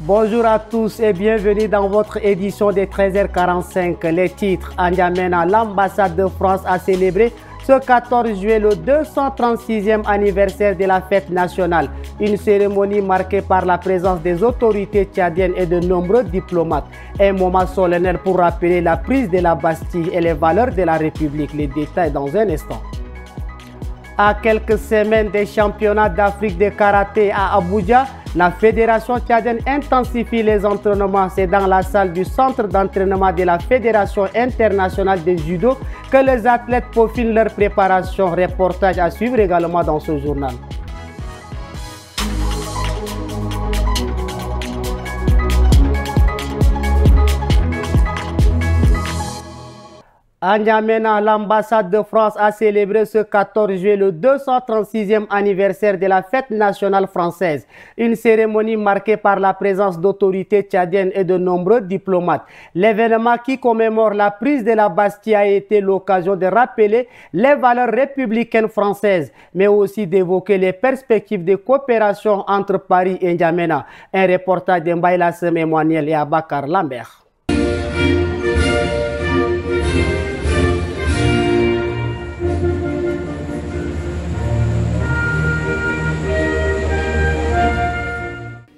Bonjour à tous et bienvenue dans votre édition des 13h45. Les titres: à N'Djamena, l'ambassade de France a célébré ce 14 juillet le 236e anniversaire de la fête nationale. Une cérémonie marquée par la présence des autorités tchadiennes et de nombreux diplomates. Un moment solennel pour rappeler la prise de la Bastille et les valeurs de la République. Les détails dans un instant. À quelques semaines des championnats d'Afrique de karaté à Abuja, la fédération tchadienne intensifie les entraînements. C'est dans la salle du centre d'entraînement de la Fédération internationale de judo que les athlètes peaufinent leur préparation. Reportage à suivre également dans ce journal. À N'Djamena, l'ambassade de France a célébré ce 14 juillet le 236e anniversaire de la fête nationale française. Une cérémonie marquée par la présence d'autorités tchadiennes et de nombreux diplomates. L'événement qui commémore la prise de la Bastille a été l'occasion de rappeler les valeurs républicaines françaises, mais aussi d'évoquer les perspectives de coopération entre Paris et N'Djamena. Un reportage de Mbaye Lassem Emmanuel et Abakar Lambert.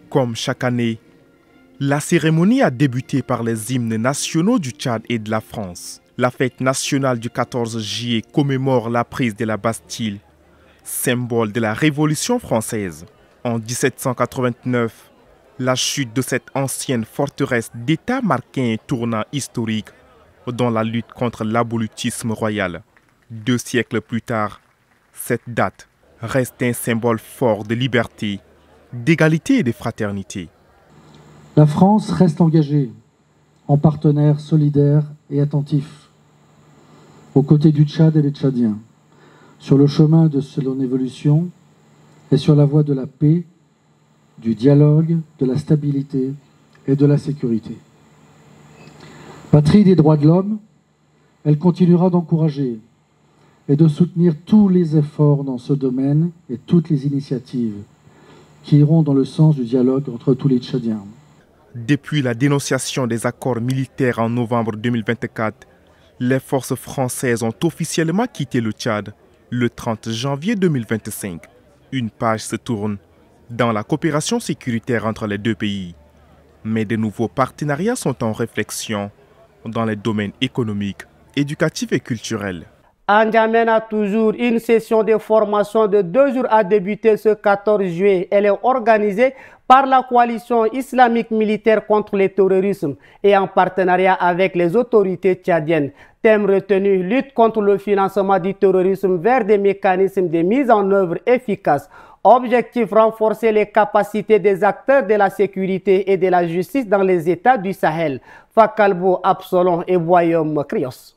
Comme chaque année, la cérémonie a débuté par les hymnes nationaux du Tchad et de la France. La fête nationale du 14 juillet commémore la prise de la Bastille, symbole de la Révolution française. En 1789, la chute de cette ancienne forteresse d'État marquait un tournant historique dans la lutte contre l'abolitisme royal. 2 siècles plus tard, cette date reste un symbole fort de liberté, d'égalité et de fraternité. La France reste engagée en partenaire solidaire et attentif aux côtés du Tchad et des Tchadiens, sur le chemin de son évolution et sur la voie de la paix, du dialogue, de la stabilité et de la sécurité. Patrie des droits de l'homme, elle continuera d'encourager et de soutenir tous les efforts dans ce domaine et toutes les initiatives qui iront dans le sens du dialogue entre tous les Tchadiens. Depuis la dénonciation des accords militaires en novembre 2024, les forces françaises ont officiellement quitté le Tchad le 30 janvier 2025. Une page se tourne dans la coopération sécuritaire entre les deux pays. Mais de nouveaux partenariats sont en réflexion dans les domaines économiques, éducatifs et culturels. À N'Djamena, toujours, une session de formation de 2 jours a débuté ce 14 juillet. Elle est organisée par la coalition islamique militaire contre le terrorisme et en partenariat avec les autorités tchadiennes. Thème retenu: lutte contre le financement du terrorisme vers des mécanismes de mise en œuvre efficaces. Objectif: renforcer les capacités des acteurs de la sécurité et de la justice dans les États du Sahel. Fakalbo, Absalom et Boyom Krios.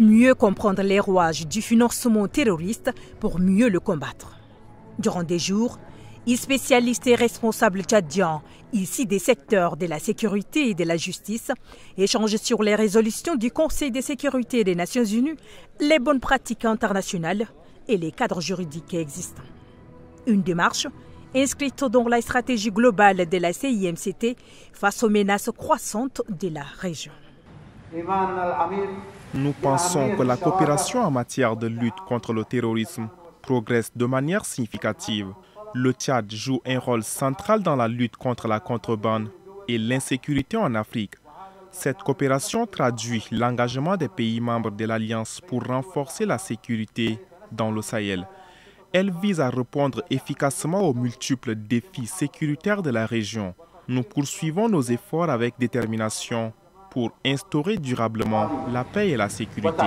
Mieux comprendre les rouages du financement terroriste pour mieux le combattre. Durant des jours, les spécialistes et responsables tchadiens, ici des secteurs de la sécurité et de la justice, échangent sur les résolutions du Conseil de sécurité des Nations Unies, les bonnes pratiques internationales et les cadres juridiques existants. Une démarche inscrite dans la stratégie globale de la CIMCT face aux menaces croissantes de la région. Nous pensons que la coopération en matière de lutte contre le terrorisme progresse de manière significative. Le Tchad joue un rôle central dans la lutte contre la contrebande et l'insécurité en Afrique. Cette coopération traduit l'engagement des pays membres de l'Alliance pour renforcer la sécurité dans le Sahel. Elle vise à répondre efficacement aux multiples défis sécuritaires de la région. Nous poursuivons nos efforts avec détermination pour instaurer durablement la paix et la sécurité.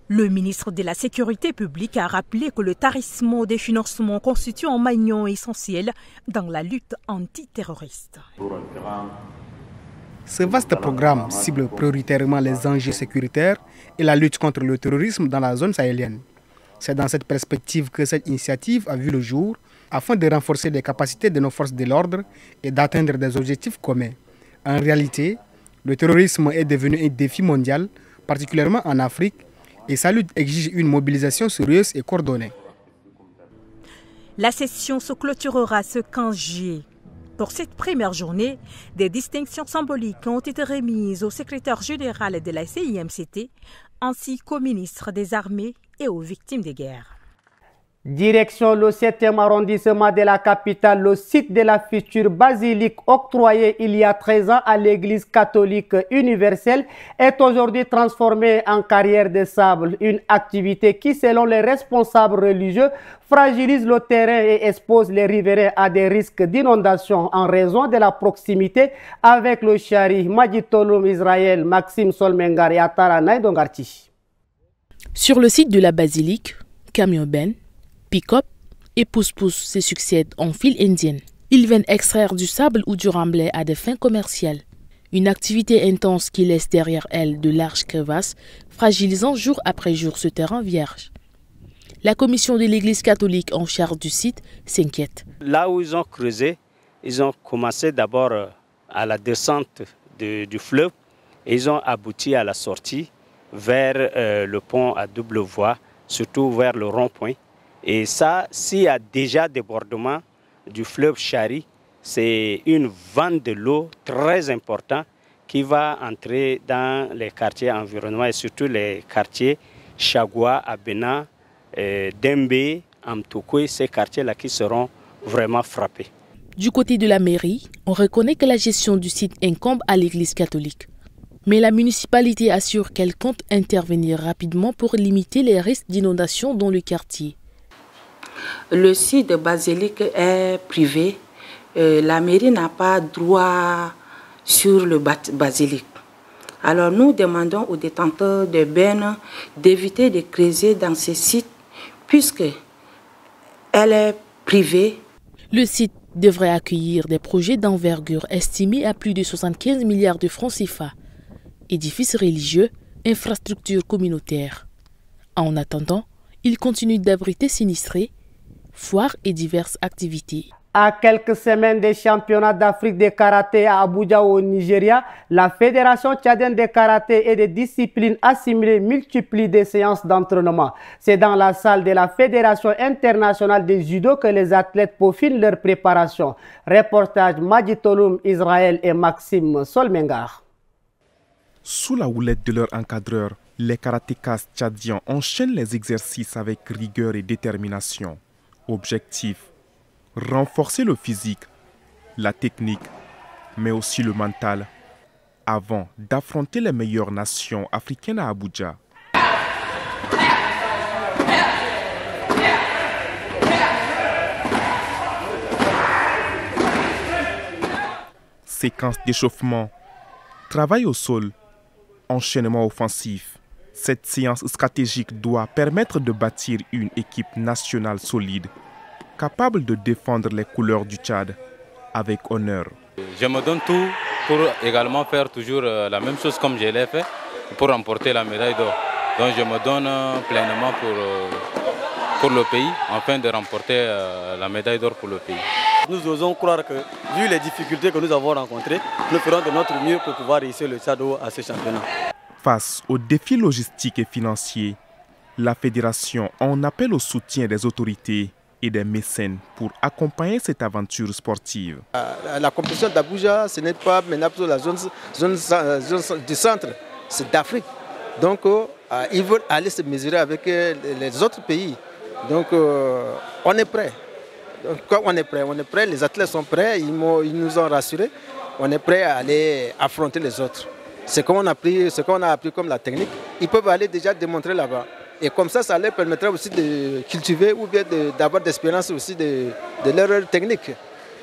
Le ministre de la Sécurité publique a rappelé que le tarissement des financements constitue un maillon essentiel dans la lutte antiterroriste. Ce vaste programme cible prioritairement les enjeux sécuritaires et la lutte contre le terrorisme dans la zone sahélienne. C'est dans cette perspective que cette initiative a vu le jour afin de renforcer les capacités de nos forces de l'ordre et d'atteindre des objectifs communs. En réalité, le terrorisme est devenu un défi mondial, particulièrement en Afrique, et sa lutte exige une mobilisation sérieuse et coordonnée. La session se clôturera ce 15 juillet Pour cette première journée, des distinctions symboliques ont été remises au secrétaire général de la CIMCT ainsi qu'au ministre des Armées et aux victimes des guerres. Direction le 7e arrondissement de la capitale, le site de la future basilique octroyée il y a 13 ans à l'église catholique universelle est aujourd'hui transformé en carrière de sable, une activité qui, selon les responsables religieux, fragilise le terrain et expose les riverains à des risques d'inondation en raison de la proximité avec le Chari. Majitolum Israël, Maxime Solmengar et Atara Naïdongarti. Sur le site de la basilique, camion ben, pick-up et pousse-pousse se succèdent en file indienne. Ils viennent extraire du sable ou du remblai à des fins commerciales. Une activité intense qui laisse derrière elle de larges crevasses, fragilisant jour après jour ce terrain vierge. La commission de l'église catholique en charge du site s'inquiète. Là où ils ont creusé, ils ont commencé d'abord à la descente du fleuve et ils ont abouti à la sortie vers le pont à double voie, surtout vers le rond-point. Et ça, s'il y a déjà débordement du fleuve Chari, c'est une vente de l'eau très importante qui va entrer dans les quartiers environnants et surtout les quartiers Chagua, Abena, Dembe, Amtoukoui, ces quartiers-là qui seront vraiment frappés. Du côté de la mairie, on reconnaît que la gestion du site incombe à l'église catholique. Mais la municipalité assure qu'elle compte intervenir rapidement pour limiter les risques d'inondation dans le quartier. Le site de basilique est privé. La mairie n'a pas droit sur le basilique. Alors nous demandons aux détenteurs de bennes d'éviter de creuser dans ce site puisque elle est privée. Le site devrait accueillir des projets d'envergure estimés à plus de 75 milliards de francs CFA. Édifices religieux, infrastructures communautaires. En attendant, il continue d'abriter sinistrés, foires et diverses activités. À quelques semaines des championnats d'Afrique de karaté à Abuja au Nigeria, la Fédération tchadienne de karaté et des disciplines assimilées multiplie des séances d'entraînement. C'est dans la salle de la Fédération internationale de judo que les athlètes peaufinent leur préparation. Reportage Majitolum Israël et Maxime Solmengar. Sous la houlette de leur encadreur, les karatékas tchadiens enchaînent les exercices avec rigueur et détermination. Objectif: renforcer le physique, la technique, mais aussi le mental, avant d'affronter les meilleures nations africaines à Abuja. Séquence d'échauffement, travail au sol, enchaînement offensif. Cette séance stratégique doit permettre de bâtir une équipe nationale solide, capable de défendre les couleurs du Tchad avec honneur. Je me donne tout pour également faire toujours la même chose comme je l'ai fait pour remporter la médaille d'or. Donc je me donne pleinement pour le pays, afin de remporter la médaille d'or pour le pays. Nous osons croire que, vu les difficultés que nous avons rencontrées, nous ferons de notre mieux pour pouvoir réussir le Tchad à ce championnat. Face aux défis logistiques et financiers, la fédération en appelle au soutien des autorités et des mécènes pour accompagner cette aventure sportive. La compétition d'Abuja, ce n'est pas maintenant pour la zone du centre, c'est d'Afrique. Donc ils veulent aller se mesurer avec les autres pays. Donc on est prêt. Donc, on est prêt, les athlètes sont prêts, ils nous ont rassurés. On est prêt à aller affronter les autres. Ce qu'on a appris comme la technique, ils peuvent aller déjà démontrer là-bas. Et comme ça leur permettra aussi de cultiver ou bien d'avoir d'expérience aussi de leur technique.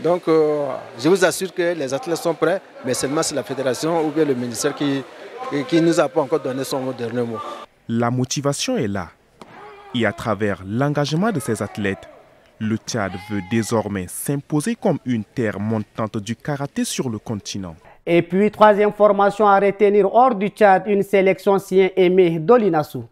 Donc je vous assure que les athlètes sont prêts, mais seulement c'est la fédération ou bien le ministère qui ne nous a pas encore donné son dernier mot. La motivation est là. Et à travers l'engagement de ces athlètes, le Tchad veut désormais s'imposer comme une terre montante du karaté sur le continent. Et puis, troisième formation à retenir hors du Tchad, une sélection sien aimée d'Olinassou.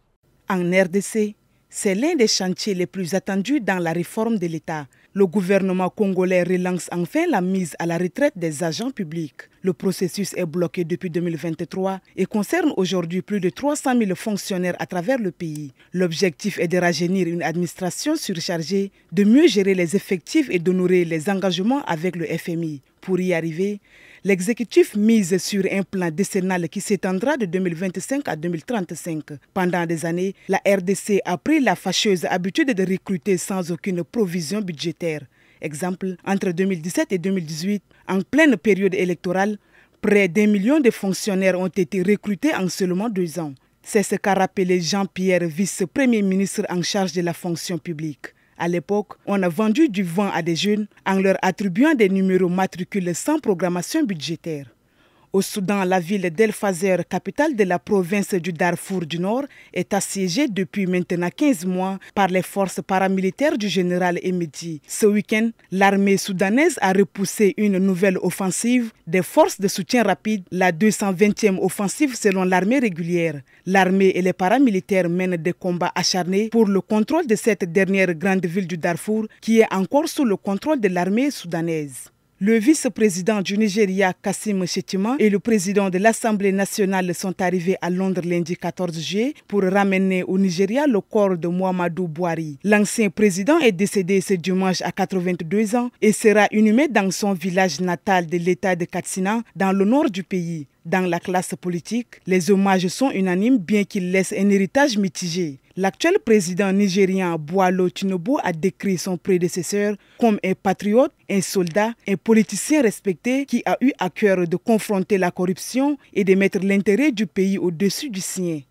En RDC, C'est l'un des chantiers les plus attendus dans la réforme de l'État. Le gouvernement congolais relance enfin la mise à la retraite des agents publics. Le processus est bloqué depuis 2023 et concerne aujourd'hui plus de 300 000 fonctionnaires à travers le pays. L'objectif est de rajeunir une administration surchargée, de mieux gérer les effectifs et d'honorer les engagements avec le FMI. Pour y arriver, l'exécutif mise sur un plan décennal qui s'étendra de 2025 à 2035. Pendant des années, la RDC a pris la fâcheuse habitude de recruter sans aucune provision budgétaire. Exemple, entre 2017 et 2018, en pleine période électorale, près d'1 million de fonctionnaires ont été recrutés en seulement 2 ans. C'est ce qu'a rappelé Jean-Pierre, vice-premier ministre en charge de la fonction publique. À l'époque, on a vendu du vent à des jeunes en leur attribuant des numéros matricules sans programmation budgétaire. Au Soudan, la ville d'El Fazer, capitale de la province du Darfour du Nord, est assiégée depuis maintenant 15 mois par les forces paramilitaires du général Emedi. Ce week-end, l'armée soudanaise a repoussé une nouvelle offensive des forces de soutien rapide, la 220e offensive selon l'armée régulière. L'armée et les paramilitaires mènent des combats acharnés pour le contrôle de cette dernière grande ville du Darfour qui est encore sous le contrôle de l'armée soudanaise. Le vice-président du Nigeria, Kassim Shettima, et le président de l'Assemblée nationale sont arrivés à Londres lundi 14 juillet pour ramener au Nigeria le corps de Muhammadu Buhari. L'ancien président est décédé ce dimanche à 82 ans et sera inhumé dans son village natal de l'État de Katsina, dans le nord du pays. Dans la classe politique, les hommages sont unanimes bien qu'il laisse un héritage mitigé. L'actuel président nigérien Boalo Tinubu a décrit son prédécesseur comme un patriote, un soldat, un politicien respecté qui a eu à cœur de confronter la corruption et de mettre l'intérêt du pays au-dessus du sien.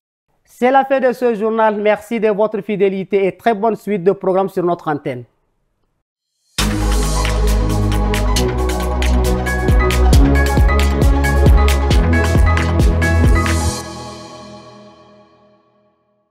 C'est la fin de ce journal. Merci de votre fidélité et très bonne suite de programmes sur notre antenne.